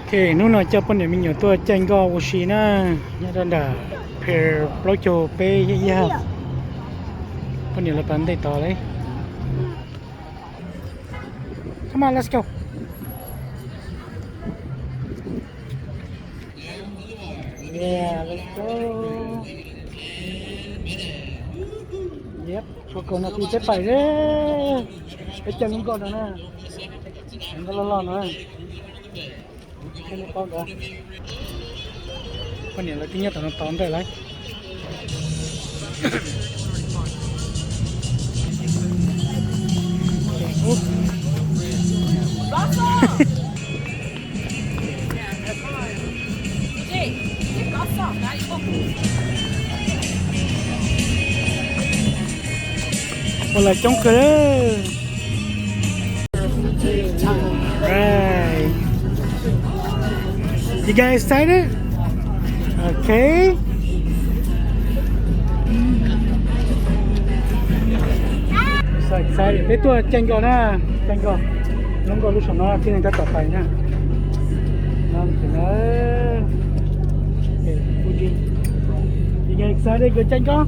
Okay, nu na cho pon mình nhiều tua chanh go ushi na nhà đàn đà pair blocho pe ya pon nhiều là bán tay to đấy. Come on, let's go. Yeah, let's go. Yep, cho con nó chết phải đấy. Cái chân những con đó nè, nó lo nữa. Cái này con đó. Con này là thứ nhất là nó tóm về lấy. Còn là trong cửa. Right. You guys excited? Okay. So excited. Để tôi chanh go na, chanh go. Nó có lúc nó khi người ta tập bài nha. Nó thì nó. Okay, Fuji. You guys excited? Go chanh go.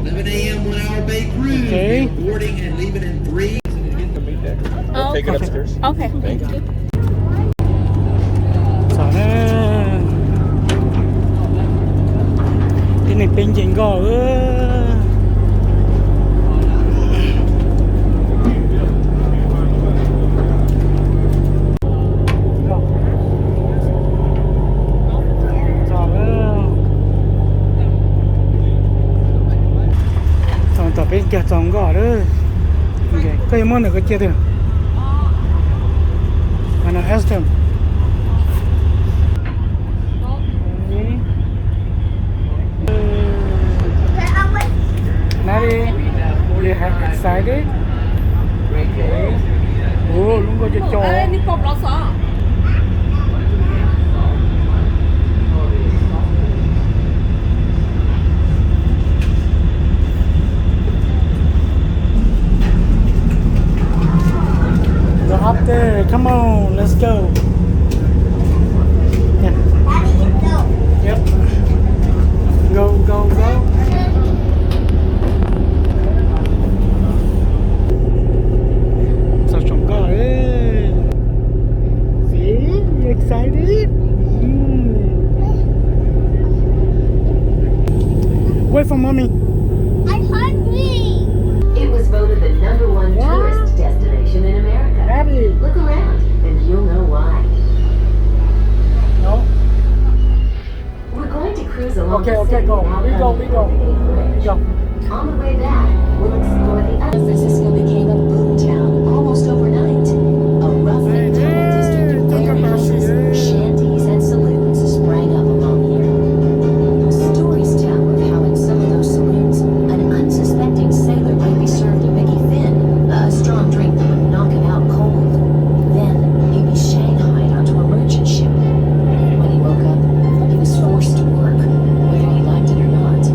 11 a.m. 1 hour bay cruise. Okay. Boarding and leaving in 3. Oh, Take it upstairs. Okay. Thank you. Sợ nè. Cái này pin chỉnh gò tập bên kia trồng gõ đó, cây món này có chia được, anh là Aston. Nari, you have excited? Oh, luôn có cho. Đi cột lọ xọ. Up there, come on, let's go. Yeah. Yep. Go, go, go. So strong go. See, you excited? Wait for mommy. I'm hungry. It was voted the #1 tourist destination in America. Daddy. Look around, and you'll know why. No. We're going to cruise along Okay, the okay, city go. without We go, we go. bridge. We go. On the way back, we'll explore the San Francisco became a boom town almost overnight. A rough and tumble district of warehouses, shanties, and saloons sprang up along here. Stories tell of how in some of those saloons, an unsuspecting sailor might be served a Mickey Finn, a strong drink that would knock him out cold. Then he'd be shanghaied onto a merchant ship. When he woke up, he was forced to work, whether he liked it or not.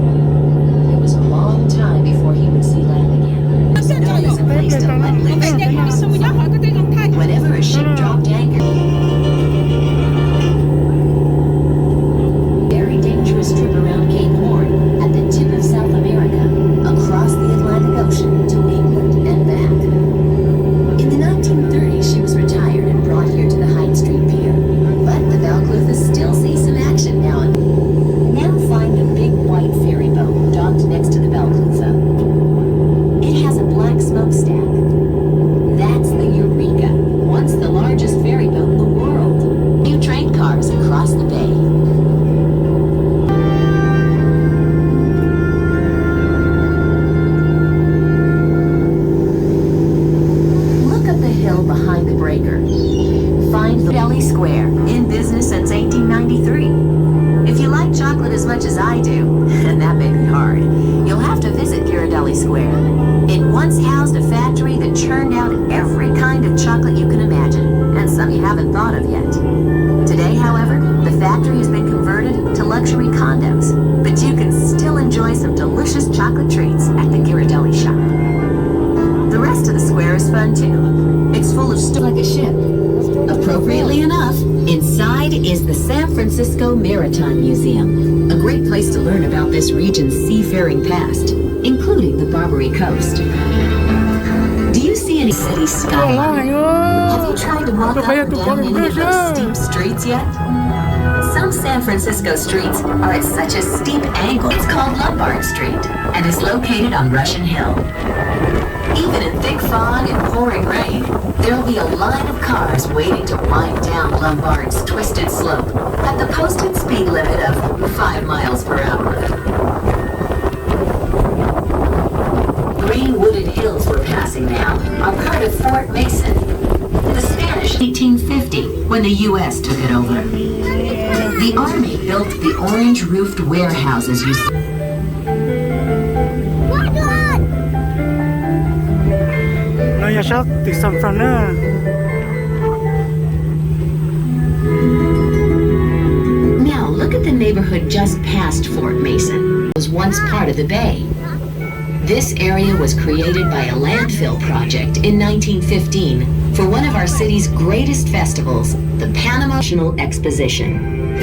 It was a long time before he would see land again. It's known as a place to let live. Whenever a ship dropped anchor. Very dangerous trip around Cape Horn at the tip of South America, across the Atlantic Ocean to England and back. In the 1930s, she was retired and brought here to the Hyde Street Pier. But the Valcluthas still see some action now and now. Find a big white ferry boat docked next to the Valclutha. It has a black smokestack. That's the Eureka, once the largest ferry boat in the world. New train cars across the bay. Look up the hill behind the breaker. Find Ghirardelli Square, in business since 1893. If you like chocolate as much as I do, and that may be hard, you'll have to visit Ghirardelli Square. It once housed a factory that churned out every kind of chocolate you can imagine, and some you haven't thought of yet. Today, however, the factory has been converted to luxury condos, but you can still enjoy some delicious chocolate treats at the Ghirardelli shop. The The rest of the square is fun too. It's full of stuff like a ship. Appropriately enough, inside is the San Francisco Maritime Museum, a great place to learn about this region's seafaring past, including the Barbary Coast. Do you see any city skyline? Have you tried to walk up or down any of those steep streets yet? Some San Francisco streets are at such a steep angle. It's called Lumbar Street and is located on Russian Hill. Even in thick fog and pouring rain, there'll be a line of cars waiting to wind down Lombard's twisted slope at the posted speed limit of 5 miles per hour. Green wooded hills we're passing now are part of Fort Mason. The Spanish 1850 when the U.S. took it over. The Army built the orange-roofed warehouses you see. Now look at the neighborhood just past Fort Mason. It was once part of the bay. This area was created by a landfill project in 1915 for one of our city's greatest festivals, the Panama National Exposition.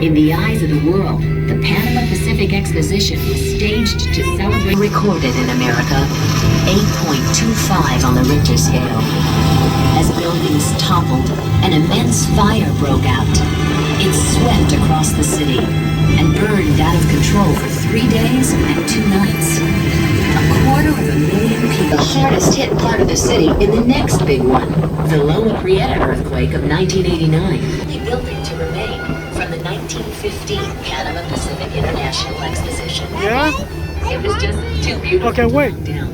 In the eyes of the world, the Panama Pacific Exposition was staged to celebrate. Recorded in America, 8.25 on the Richter scale. As buildings toppled, an immense fire broke out. It swept across the city and burned out of control for 3 days and 2 nights. 250,000 people. The hardest hit part of the city in the next big one, the Loma Prieta earthquake of 1989. The building to remain from the 1915 Panama Pacific International Exposition. Yeah? It was just too beautiful Okay, wait. to knock down.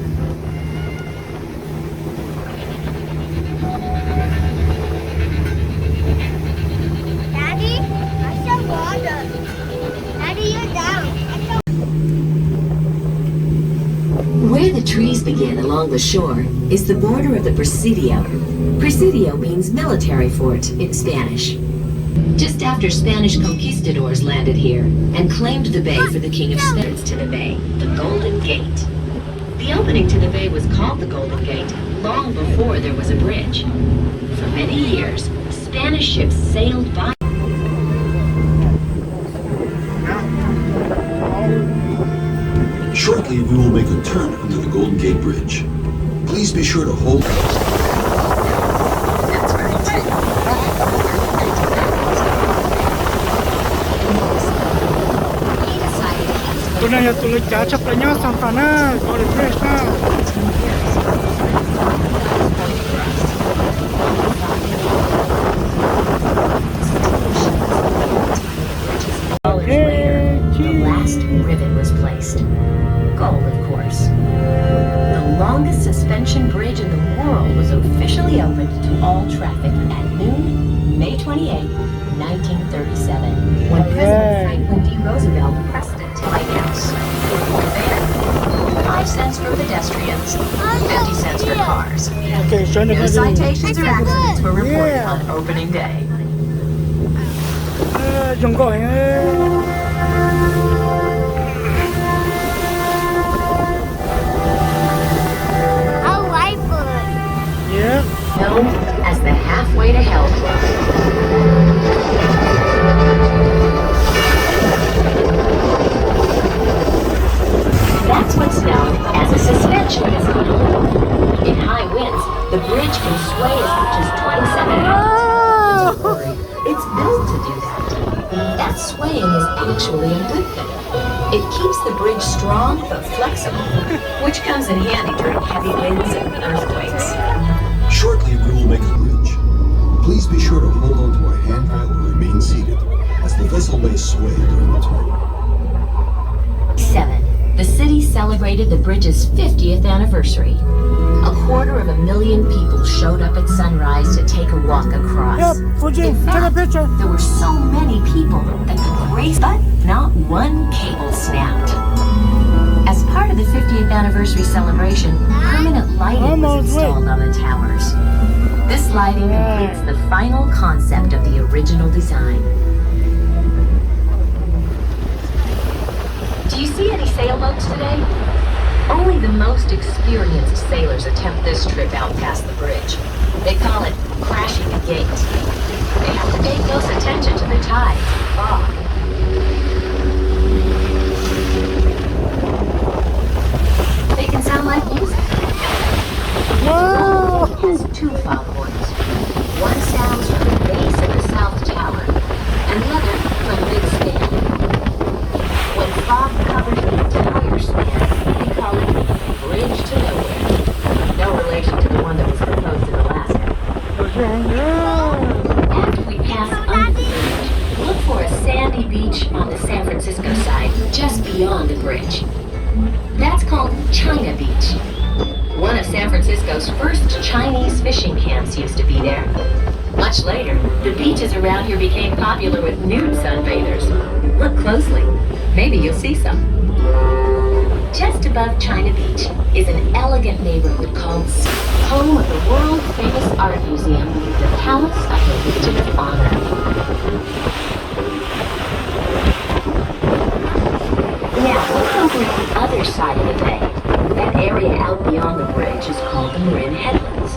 Daddy, I saw water. Daddy, you're down. Where the trees begin along the shore is the border of the Presidio. Presidio means military fort in Spanish. Just after Spanish conquistadors landed here and claimed the bay for the King of Spain to the bay, the Golden Gate. The opening to the bay was called the Golden Gate long before there was a bridge. For many years, Spanish ships sailed by. Shortly, we will make a turn under the Golden Gate Bridge. Please be sure to hold. That's right. Bữa nay là tụi mình trả chấp lại nhau sản phẩm á, có được fresh á. The last rivet was placed. Gold, of course. The longest suspension bridge in the world was officially opened to all traffic at noon, May 28, 1937, when President Franklin D. Roosevelt pressed it to Lighthouse. There, 5 cents for pedestrians, 50 cents for cars. Okay, show me No the citations or accidents were reported Yeah. on opening day. Dùng gọi A whiteboard. Yeah. Known as the Halfway to Hell Club. That's what's known as a suspension design. In high winds, the bridge can sway as much as 27 knots. Don't worry, it's built to do that. That swaying is actually a good thing. It keeps the bridge strong but flexible, which comes in handy during heavy winds and earthquakes. Shortly, we will make a bridge. Please be sure to hold on to a handrail or remain seated, as the vessel may sway during the turn. 7. The city celebrated the bridge's 50th anniversary. 250,000 people showed up at sunrise to take a walk across. Yep, Fuji, In take a fact, picture. there were so many people that the grace, but not one cable snapped. As part of the 50th anniversary celebration, permanent lighting was installed on the towers. This lighting completes the final concept of the original design. Do you see any sailboats today? Only the most experienced sailors attempt this trip out past the bridge. They call it crashing a gate. They have to pay close attention to the tide and fog. They can sound like music. Whoa! It has two foghorns. One sounds from the base of the south tower, and the other from the big span. When fog covers the entire span, we call it Bridge to Nowhere. No relation to the one that was proposed in Alaska. After we pass under the bridge, look for a sandy beach on the San Francisco side, just beyond the bridge. That's called China Beach. One of San Francisco's first Chinese fishing camps used to be there. Much later, the beaches around here became popular with nude sunbathers. Look closely. Maybe you'll see some. Just above China Beach is an elegant neighborhood called home of the world-famous art museum, the Palace of the Legion of Honor. Now, look over at the other side of the bay. That area out beyond the bridge is called the Marin Headlands.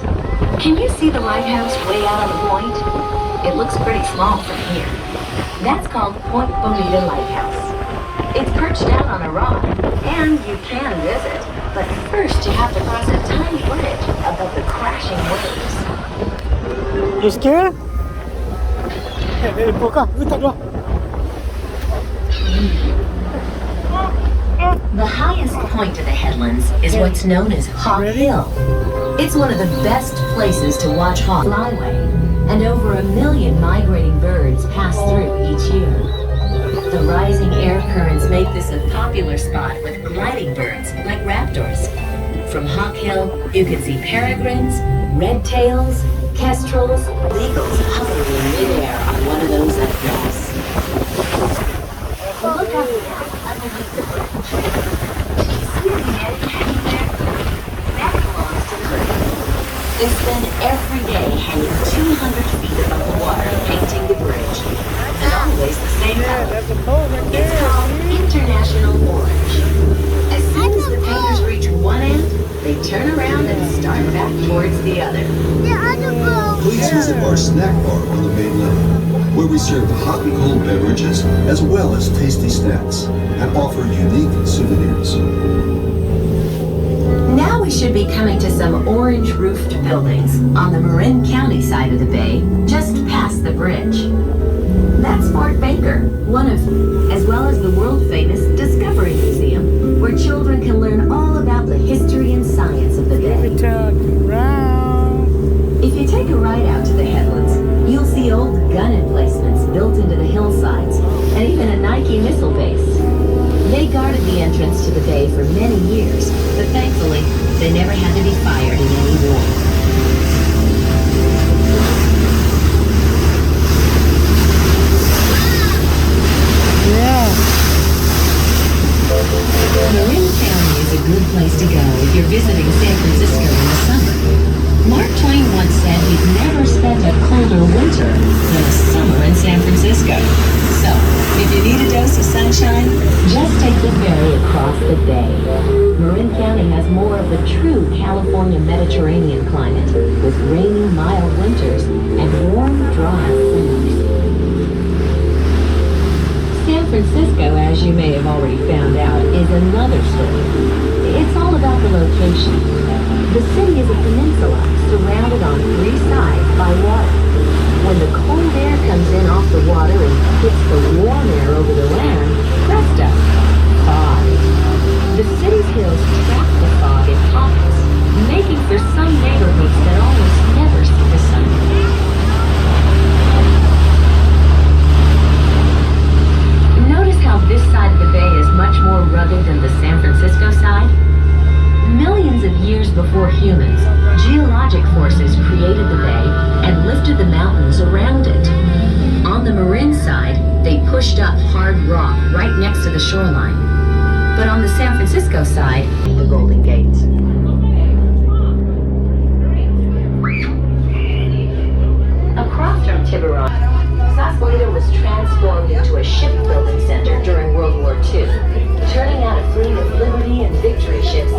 Can you see the lighthouse way out on the point? It looks pretty small from here. That's called Point Bonita Lighthouse. It's perched out on a rock, and you can visit, but first you have to cross a tiny bridge above the crashing waves. You scared? Hey, buka, tak dua. The highest point of the headlands is what's known as Hawk Hill. It's one of the best places to watch hawks flyway, and over 1 million migrating birds pass through each year. The rising air currents make this a popular spot with gliding birds like raptors. From Hawk Hill, you can see peregrines, redtails, kestrels, eagles hovering in midair on one of those updrafts. Look up now underneath the bridge. Do you see the net hanging there? That belongs to the bridge. They spend every day hanging 200 feet above the water painting the bridge. And always the same color. It's called International Orange. As soon as the painters reach one end, they turn around and start back towards the other. Please visit our snack bar on the main level, where we serve hot and cold beverages as well as tasty snacks and offer unique souvenirs. Now we should be coming to some orange-roofed buildings on the Marin County side of the bay, just past the bridge. That's Fort Baker, one of, as well as the world-famous Discovery Museum, where children can learn all about the history and science of the bay. Turn around. If you take a ride out to the headlands, you'll see old gun emplacements built into the hillsides, and even a Nike missile base. They guarded the entrance to the bay for many years, but thankfully, they never had to be fired in any war. Yeah. Marin County is a good place to go if you're visiting San Francisco in the summer. Mark Twain once said he'd never spent a colder winter than a summer in San Francisco. So, if you need a dose of sunshine, just take the ferry across the bay. Marin County has more of the true California Mediterranean climate, with rainy, mild winters and warm, dry summers. San Francisco, as you may have already found out, is another story. It's all about the location. The city is a peninsula surrounded on 3 sides by water. When the cold air comes in off the water and hits the warm air over the land, presto, fog. The city's hills trap the fog in pockets, making for some neighborhoods that almost never see the sun. Notice how this side of the bay is much more rugged than the San Francisco side? Millions of years before humans, geologic forces created the bay and lifted the mountains around it. On the Marin side, they pushed up hard rock right next to the shoreline. But on the San Francisco side, the Golden Gate. Across from Tiburon, Sausalito was transformed into a shipbuilding center during World War II, turning out a fleet of Liberty and Victory ships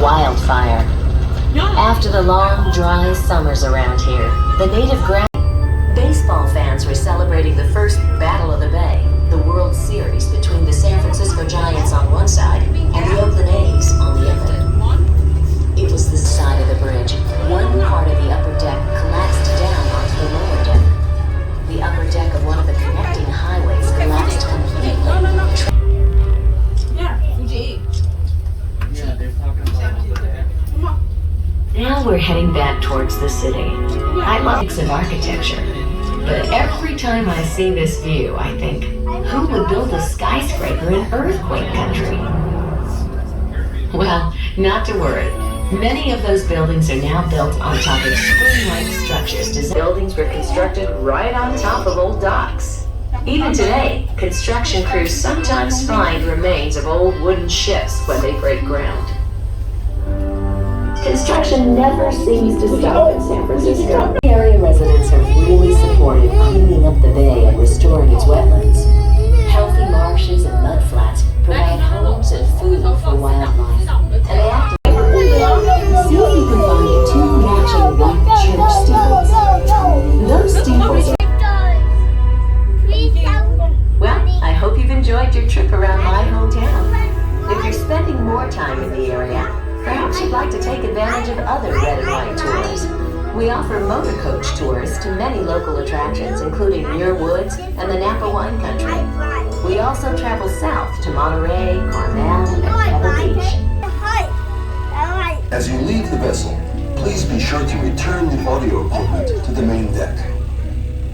wildfire. After the long, dry summers around here, the native baseball fans were celebrating the first Battle of the Bay, the World Series between the San Francisco Giants on one side and the Oakland A's on the other. It was the side of the bridge. One part of the upper deck collapsed down onto the lower deck. The upper deck of one of the connecting highways collapsed completely. Now we're heading back towards the city. I love mix of architecture, but every time I see this view, I think, who would build a skyscraper in earthquake country? Well, not to worry. Many of those buildings are now built on top of spring-like structures. Buildings were constructed right on top of old docks. Even today, construction crews sometimes find remains of old wooden ships when they break ground. Construction never seems to stop in San Francisco. Area residents have really supported cleaning up the bay and restoring its wetlands. Healthy marshes and mudflats provide homes and food for wildlife. And they have to see if you can find two matching white church steeples. Those steeples are... Well, I hope you've enjoyed your trip around my hometown. If you're spending more time in the area, perhaps you'd like to take advantage of other red and white tours. We offer motor coach tours to many local attractions, including Muir Woods and the Napa Wine Country. We also travel south to Monterey, Carmel, and Pebble Beach. As you leave the vessel, please be sure to return the audio equipment to the main deck.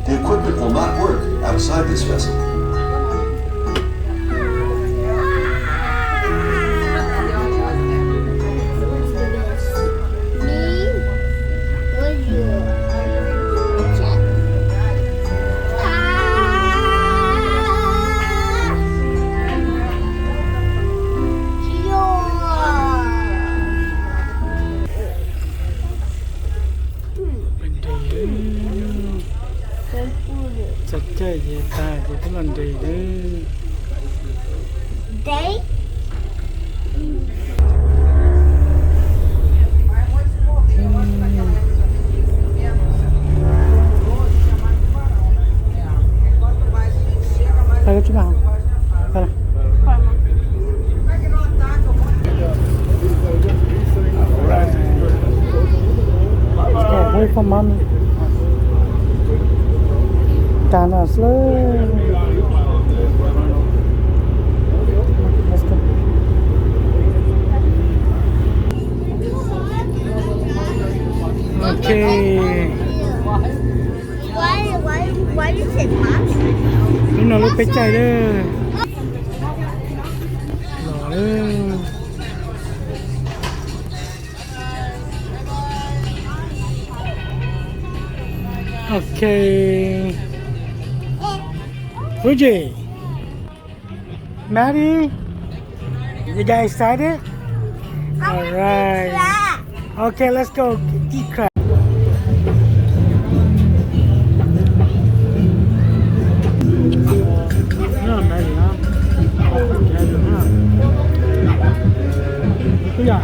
The equipment will not work outside this vessel. Chơi gì ta thì cái lần gì đấy. Đấy. Đây chú nào. Đây. Away from mommy. Kind of slow. Let's go. Okay. Why you say mask? Lúc nào lúc bé chạy đó. Rõ đó. Okay. Fuji, Maddie, you guys excited? All right. Okay, let's go eat crab. No, Maddie, huh? Yeah.